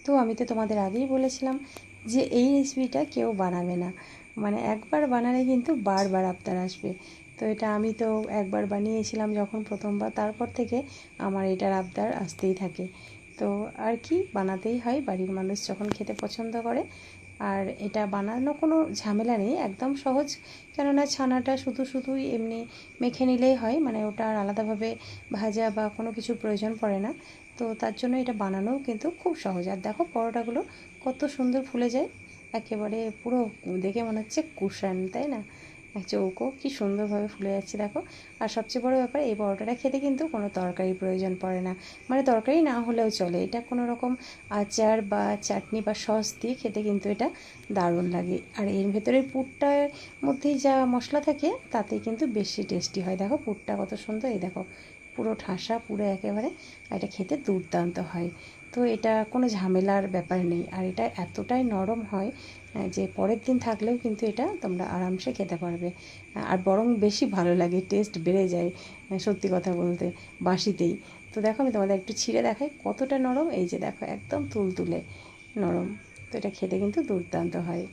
তো আমি তো তোমাদের আগেই বলেছিলাম যে এই রেসিপিটা কেউ বানাবে না, মানে একবার বানালে কিন্তু বারবার আবদার আসবে। তো এটা আমি তো একবার বানিয়েছিলাম যখন প্রথমবার, তারপর থেকে আমার এটার আবদার আসতেই থাকে। তো আর কি, বানাতেই হয়, বাড়ির মানুষ যখন খেতে পছন্দ করে। আর এটা বানানো কোনো ঝামেলা নেই, একদম সহজ। কেননা ছানাটা শুধু শুধুই এমনি মেখে নিলেই হয়, মানে ওটা আর আলাদাভাবে ভাজা বা কোনো কিছু প্রয়োজন পড়ে না। তো তার জন্য এটা বানানোও কিন্তু খুব সহজ। আর দেখো পরোটাগুলো কত সুন্দর ফুলে যায়, একেবারে পুরো দেখে মনে হচ্ছে কুশান, তাই না? চৌকো কী সুন্দরভাবে ফুলে যাচ্ছে দেখো। আর সবচেয়ে বড় ব্যাপার, এই পরোটাটা খেতে কিন্তু কোনো তরকারির প্রয়োজন পড়ে না, মানে তরকারি না হলেও চলে। এটা কোনো রকম আচার বা চাটনি বা সস দিয়ে খেতে কিন্তু এটা দারুণ লাগে। আর এর ভেতরের পুরটার মধ্যেই যা মশলা থাকে তাতেই কিন্তু বেশি টেস্টি হয়। দেখো পুরটা কত সুন্দর, এই দেখো পুরো ঠাসা, পুরো একেবারে। এটা খেতে দুর্দান্ত হয়। তো এটা কোনো ঝামেলার ব্যাপার নেই। আর এটা এতটাই নরম হয় যে পরের দিন থাকলেও কিন্তু এটা তোমরা আরামসে খেতে পারবে। আর বরং বেশি ভালো লাগে, টেস্ট বেড়ে যায় সত্যি কথা বলতে বাসিতেই। তো দেখো আমি তোমাদের একটু ছিঁড়ে দেখাই কতটা নরম। এই যে দেখো একদম তুলতুলে নরম। তো এটা খেতে কিন্তু দুর্দান্ত হয়।